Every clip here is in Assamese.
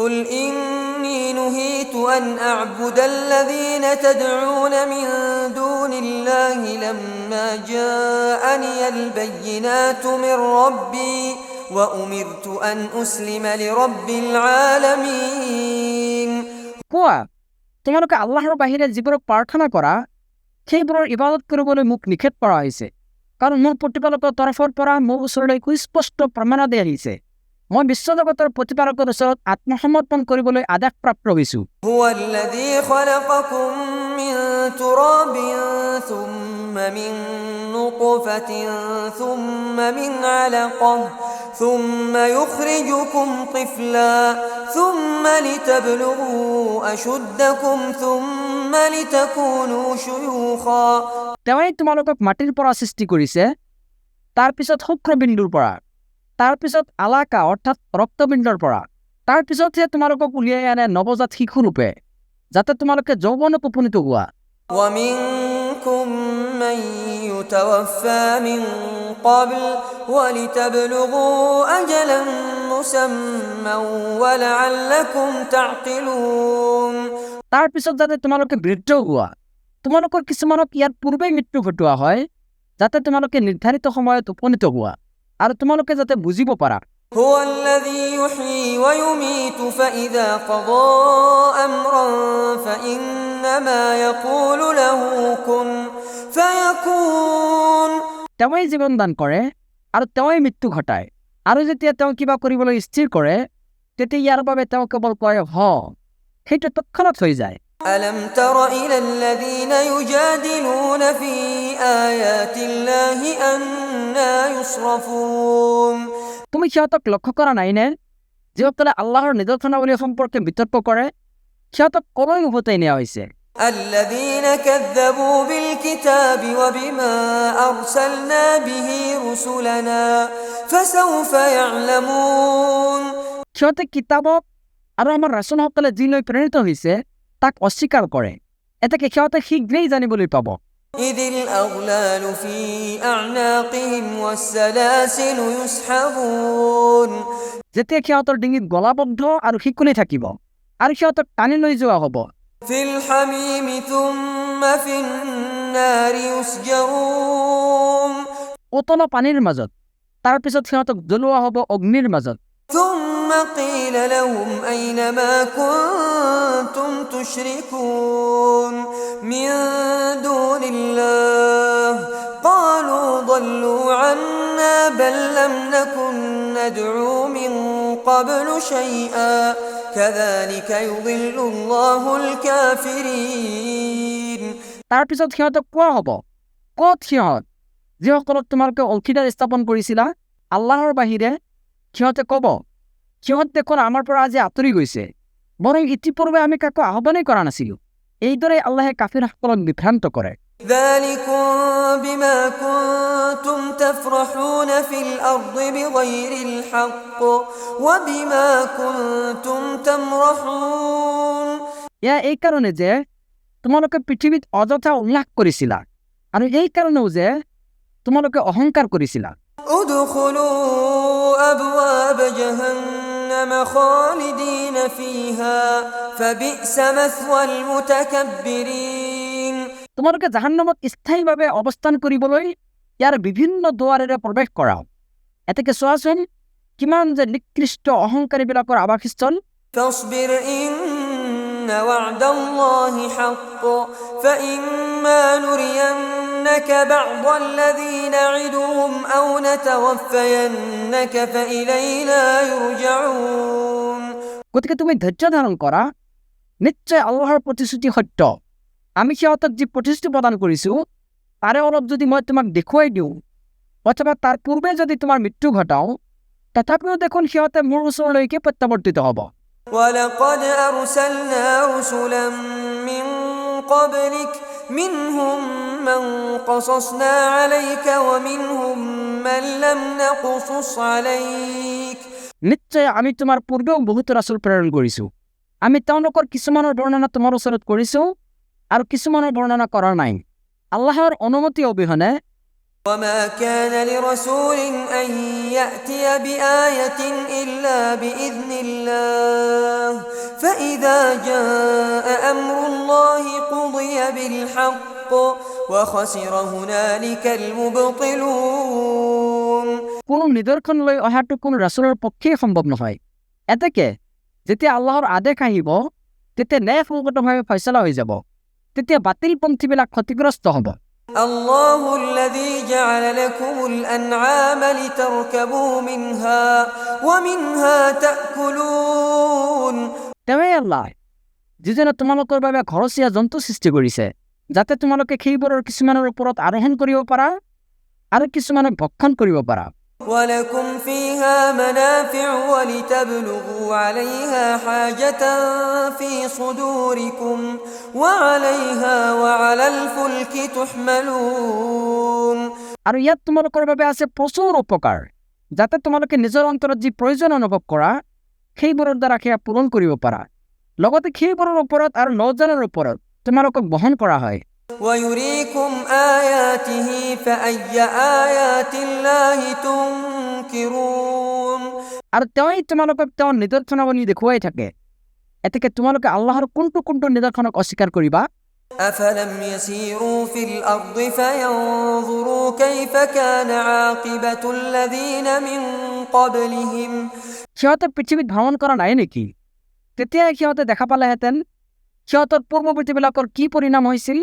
قل إني نهيت أن أعبد الذين تدعون من دون الله لما جاءني البينات من ربي وأمرت أن أسلم لرب العالمين কোৱা তোমালোকে আল্লাহৰ বাহিৰে যিবোৰক প্ৰাৰ্থনা কৰা সেইবোৰৰ ইবাদত কৰিবলৈ মোক নিষেধ কৰা হৈছে কাৰণ মোৰ প্ৰতিপালকৰ তৰফৰ পৰা মোৰ ওচৰলৈ সুস্পষ্ট প্ৰমাণাদি আহিছে মই বিশ্বজগতৰ প্ৰতিপালকৰ ওচৰত আত্মসমৰ্পণ কৰিবলৈ আদেশপ্ৰাপ্ত হৈছোঁ هو الذي خلقكم من تراب ثم من نطفة ثم من علقة ثم يخرجكم طفلا ثم لتبلغوا أشدكم ثم لتكونوا شيوخا তেওঁই তোমালোকক মাটিৰ পৰা সৃষ্টি কৰিছে তাৰ পিছত শুক্ৰবিন্দুৰ পৰা তাৰ পিছত আলাকা অৰ্থাৎ ৰক্তবিন্দুৰ পৰা তাৰ পিছতহে তোমালোকক উলিয়াই আনে নৱজাত শিশু ৰূপে যাতে তোমালোকে যৌৱনত উপনীত হোৱা ومنكم من يتوفى من قبل ولتبلغوا أجلا مسمى ولعلكم تعقلون তাৰ পিছত যাতে তোমালোকে বৃদ্ধ হোৱা তোমালোকৰ কিছুমানক ইয়াৰ পূৰ্বে মৃত্যু ঘটোৱা হয় যাতে তোমালোকে নিৰ্ধাৰিত সময়ত উপনীত হোৱা আৰু তোমালোকে যাতে বুজিব পাৰা هو الذي يحيي ويميت فإذا قضى أمرا فإنما يقول له كن فيكون তেওঁই জীৱন দান কৰে আৰু তেওঁই মৃত্যু ঘটায় আৰু যেতিয়া তেওঁ কিবা কৰিবলৈ স্থিৰ কৰে তেতিয়া ইয়াৰ বাবে তেওঁ কেৱল কয় হ সেইটো তৎক্ষণাৎ হৈ যায় ألم تر إلى الذين يجادلون في آيات الله أنى يصرفون তুমি সিহঁতক লক্ষ্য কৰা নাইনে যিসকলে আল্লাহৰ নিদৰ্শনাৱলী সম্পৰ্কে বিতৰ্ক কৰে সিহঁতক কলৈ উভতাই নিয়া হৈছে الذين كذبوا بالكتاب وبما أرسلنا به رسلنا فسوف يعلمون সিহঁতে কিতাবক আৰু আমাৰ ৰাসূলসকলে যি লৈ প্ৰেৰিত হৈছে তাক অস্বীকাৰ কৰে এতেকে সিহঁতে শীঘ্ৰেই জানিবলৈ পাব إذ الأغلال في أعناقهم والسلاسل يسحبون যেতিয়া সিহঁতৰ ডিঙিত গলাবদ্ধ আৰু শিকলি থাকিব আৰু সিহঁতক টানি লৈ যোৱা হ'ব في الحميم ثم في النار يسجرون উতল পানীৰ মাজত তাৰ পিছত সিহঁতক জ্বলোৱা হ'ব অগ্নিৰ মাজত ثم قيل لهم أين ما كنتم تشركون من دون الله قالوا ضلوا عنا بل لم نكن ندعو من قبل شيئا كذلك يضل الله الكافرين তাৰ পিছত সিহঁতক কোৱা হ'ব ক'ত সিহঁত যিসকলক তোমালোকে অংশীদাৰ স্থাপন কৰিছিলা আল্লাহৰ বাহিৰে সিহঁতে ক'ব সিহঁত দেখোন আমাৰ পৰা আজি আঁতৰি গৈছে বৰং ইতিপূৰ্বে আমি কাকো আহ্বানেই কৰা নাছিলোঁ এইদৰে আল্লাহে কাফিৰসকলক বিভ্ৰান্ত কৰে ذلكم بما كنتم تفرحون في الأرض بغير الحق وبما كنتم تمرحون এয়া এই কাৰণে যে তোমালোকে পৃথিৱীত অযথা উল্লাস কৰিছিলা আৰু এই কাৰণেও যে তোমালোকে অহংকাৰ কৰিছিলা ادخلوا أبواب جهنم خالدين فيها فبئس مثوى المتكبرين তোমালোকে জাহান্নামত স্থায়ীভাৱে অৱস্থান কৰিবলৈ ইয়াৰ বিভিন্ন দুৱাৰেৰে প্ৰৱেশ কৰাও এতেকে চোৱাচোন কিমান যে নিকৃষ্ট অহংকাৰীবিলাকৰ আৱাসস্থল فاصبر إن وعد الله حق فإما نرينك بعض الذي نعدهم أو نتوفينك فإلينا يرجعون গতিকে তুমি ধৈৰ্য ধাৰণ কৰা নিশ্চয় আল্লাহৰ প্ৰতিশ্ৰুতি সত্য আমি সিহঁতক যি প্ৰতিশ্ৰুতি প্ৰদান কৰিছোঁ তাৰে অলপ যদি মই তোমাক দেখুৱাই দিওঁ অথবা তাৰ পূৰ্বে যদি তোমাৰ মৃত্যু ঘটাওঁ তথাপিও দেখোন সিহঁতে মোৰ ওচৰলৈকে প্ৰত্যাৱৰ্তিত হ'ব ولقد أرسلنا رسلا من قبلك منهم من قصصنا عليك ومنهم من لم نقصص عليك নিশ্চয় আমি তোমাৰ পূৰ্বেও বহুত ৰাসূল প্ৰেৰণ কৰিছোঁ আমি তেওঁলোকৰ কিছুমানৰ বৰ্ণনা তোমাৰ ওচৰত কৰিছোঁ আৰু কিছুমানৰ বৰ্ণনা কৰা নাই আল্লাহৰ অনুমতি অবিহনে وما كان لرسول أن يأتي بآية إلا بإذن الله فإذا جاء أمر الله قضي بالحق وخسر هنالك المبطلون কোনো নিদৰ্শন লৈ অহাটো কোনো ৰাছুলৰ পক্ষেই সম্ভৱ নহয়। এতেকে যেতিয়া আল্লাহৰ আদেশ আহিব তেতিয়া ন্যায়সংগতভাৱে ফয়ছলা হৈ যাব, তেতিয়া বাতিলপন্থীবিলাক ক্ষতিগ্ৰস্ত হ'ব। الله الذي جعل لكم الأنعام لتركبوا منها ومنها تأكلون তেওঁৱেই আল্লাহ যিজনে তোমালোকৰ বাবে ঘৰচীয়া জন্তু সৃষ্টি কৰিছে যাতে তোমালোকে সেইবোৰৰ কিছুমানৰ ওপৰত আৰোহণ কৰিব পাৰা আৰু কিছুমানক ভক্ষণ কৰিব পাৰা। ولكم فيها منافع ولتبلغوا عليها حاجة في صدوركم وعليها وعلى الفلك تحملون আৰু ইয়াত তোমালোকৰ বাবে আছে প্ৰচুৰ উপকাৰ যাতে তোমালোকে নিজৰ অন্তৰত যি প্ৰয়োজন অনুভৱ কৰা সেইবোৰৰ দ্বাৰা সেয়া পূৰণ কৰিব পাৰা, লগতে সেইবোৰৰ ওপৰত আৰু নৌযানৰ ওপৰত তোমালোকক বহন কৰা হয়। ويريكم آياته فأي آيات الله تنكرون আৰু তেওঁই তোমালোকক তেওঁৰ নিদৰ্শনাৱলী দেখুৱাই থাকে, এতেকে তোমালোকে আল্লাহৰ কোনটো কোনটো নিদৰ্শনক অস্বীকাৰ কৰিবা। أفلم يسيروا في الأرض فينظروا كيف كان عاقبة الذين من قبلهم সিহঁতে পৃথিৱীত ভ্ৰমণ কৰা নাই নেকি? তেতিয়া সিহঁতে দেখা পালেহেঁতেন সিহঁতৰ পূৰ্বৱৰ্তীবিলাকৰ কি পৰিণাম হৈছিল।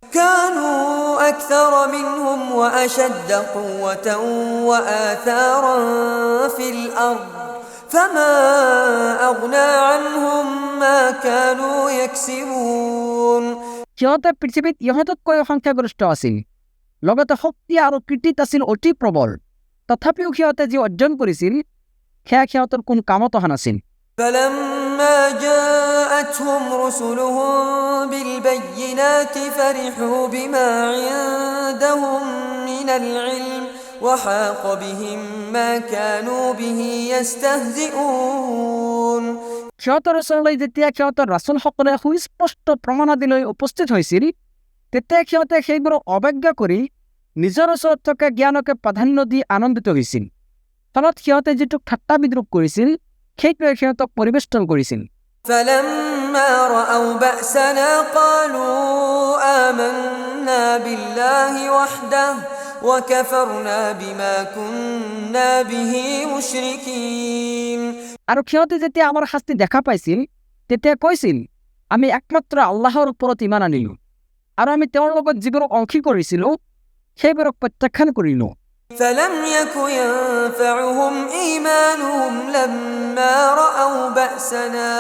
كانوا أكثر منهم وأشد قوة وآثارا في الأرض فما أغنى عنهم ما كانوا يكسبون সিহঁতে পৃথিৱীত ইহঁততকৈ সংখ্যাগৰিষ্ঠ আছিল, লগতে শক্তি আৰু কীৰ্তিত আছিল অতি প্ৰবল, তথাপিও সিহঁতে যি অৰ্জন কৰিছিল সেয়া সিহঁতৰ কোনো কামত অহা নাছিল। فلما جاءتهم رسلهم بالبينات فرحوا بما عندهم من العلم وحاق بهم ما كانوا به يستهزئون সিহঁতৰ ওচৰলৈ যেতিয়া সিহঁতৰ ৰাছুলসকলে সুস্পষ্ট প্ৰমাণাদি লৈ উপস্থিত হৈছিল তেতিয়া সিহঁতে সেইবোৰক অৱজ্ঞা কৰি নিজৰ ওচৰত থকা জ্ঞানকে প্ৰাধান্য দি আনন্দিত হৈছিল। ফলত সিহঁতে যিটো ঠাট্টা বিদ্ৰূপ কৰিছিল সেইটোৱে সিহঁতক পৰিবেষ্টন কৰিছিল। فلما رأوا بأسنا قالوا آمنا بالله وحده وكفرنا بما كنا به مشركين আৰু সিহঁতে যেতিয়া আমাৰ শাস্তি দেখা পাইছিল তেতিয়া কৈছিল আমি একমাত্ৰ আল্লাহৰ ওপৰত ইমান আনিলো আৰু আমি তেওঁৰ লগত যিবোৰক অংশী কৰিছিলো সেইবোৰক প্ৰত্যাখ্যান কৰিলো। فلم يك ينفعهم إيمانهم لما رأوا بأسنا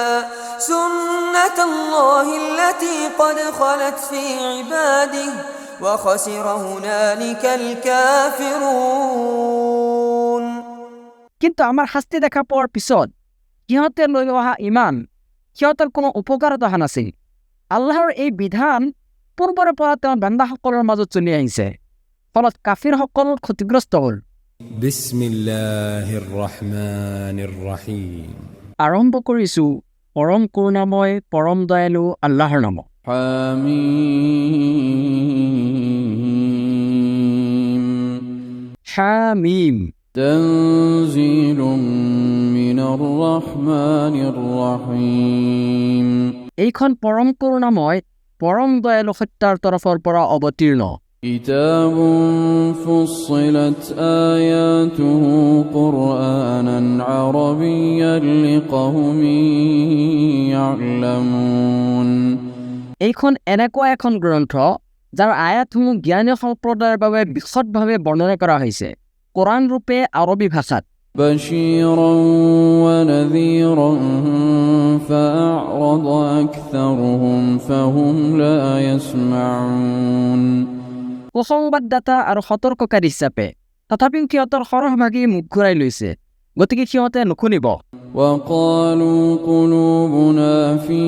سنة الله التي قد خلت في عباده وخسر هنالك الكافرون কিন্তু আমাৰ শাস্তি দেখা পোৱাৰ পিছত সিহঁতে লৈ অহা ইমান সিহঁতৰ কোনো উপকাৰত অহা নাছিল। আল্লাহৰ এই বিধান পূৰ্বৰে পৰা তেওঁৰ বান্দাসকলৰ মাজত চলি আহিছে, ফলত কাফিৰসকল ক্ষতিগ্ৰস্ত হ'ল। বিসমিল্লাহিৰ ৰহমানিৰ ৰহিম। আৰম্ভ কৰিছো পৰম কৰুণাময় পৰম দয়ালু আল্লাহৰ নামত। হামিম হামিম তানজিলুম মিনাৰ ৰহমানিৰ ৰহিম। এইখন পৰম কৰুণাময় পৰম দয়ালু সত্যাৰ তৰফৰ পৰা অৱতীৰ্ণ। كتاب فصلت آياته قرآنا عربيا لقوم يعلمون এইখন এনেকুৱা এখন গ্ৰন্থ যাৰ আয়াতসমূহ জ্ঞানী সম্প্ৰদায়ৰ বাবে বিশদভাৱে বৰ্ণনা কৰা হৈছে কোৰাণ ৰূপে আৰবী ভাষাত। بشيرا ونذيرا فأعرض أكثرهم فهم لا يسمعون সুসংবাদদাতা আৰু সতৰ্ককাৰী হিচাপে তথাপিও সিহঁতৰ সৰহভাগী মুখ ঘূৰাই লৈছে, গতিকে সিহঁতে নুশুনিব। وقالوا قلوبنا في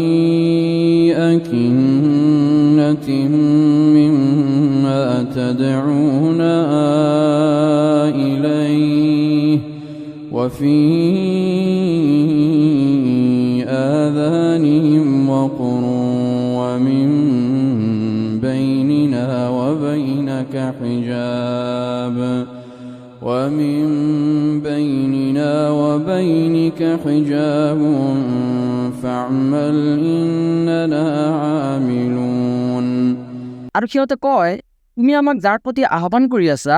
أكنة مما تدعونا إليه وفي آذانهم وقر ومن بيننا وبينك حجاب فاعمل لنا عاملون আৰু সিহঁতে কয় তুমি আমাক যাৰ প্ৰতি আহ্বান কৰি আছা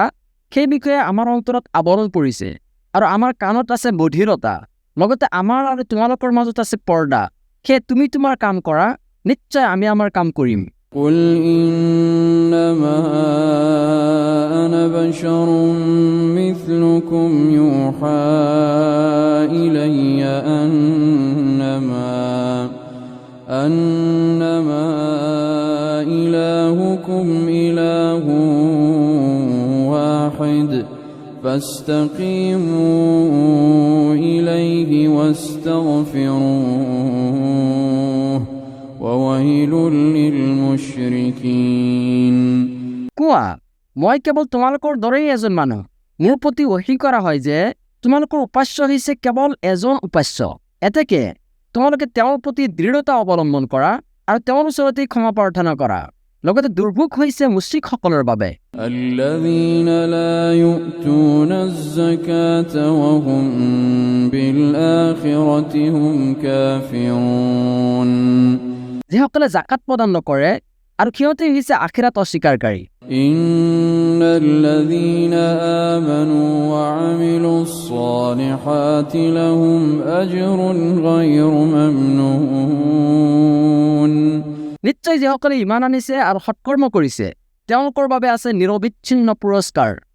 সেই বিষয়ে আমাৰ অন্তৰত আৱৰণ পৰিছে আৰু আমাৰ কাণত আছে বধিৰতা লগতে আমাৰ আৰু তোমালোকৰ মাজত আছে পৰ্দা সেয়ে তুমি তোমাৰ কাম কৰা নিশ্চয় আমি আমাৰ কাম কৰিম قل إنما أنا بشر مثلكم يوحى إلي أنما إلهكم إله واحد فاستقيموا إليه واستغفروه وويل للمشركين কোৱা মই কেৱল তোমালোকৰ দৰেই এজন মানুহ মোৰ প্ৰতি ওহী কৰা হয় যে তোমালোকৰ উপাস্য হৈছে কেৱল এজন উপাস্য এতেকে তোমালোকে তেওঁৰ প্ৰতি দৃঢ়তা অৱলম্বন কৰা আৰু তেওঁৰ ওচৰতে ক্ষমা প্ৰাৰ্থনা কৰা লগতে দুৰ্ভোগ হৈছে মুশ্ৰিকসকলৰ বাবে الذين لا يؤتون الزكاة وهم بالآخرة هم كافرون যিসকলে জাকাত প্ৰদান নকৰে আৰু সিহঁতে হৈছে আখিৰাত অস্বীকাৰকাৰী إن الذين آمنوا وعملوا الصالحات لهم أجر غير ممنون নিশ্চয় যিসকলে ইমান আনিছে আৰু সৎকৰ্ম কৰিছে তেওঁলোকৰ বাবে আছে নিৰবিচ্ছিন্ন পুৰস্কাৰ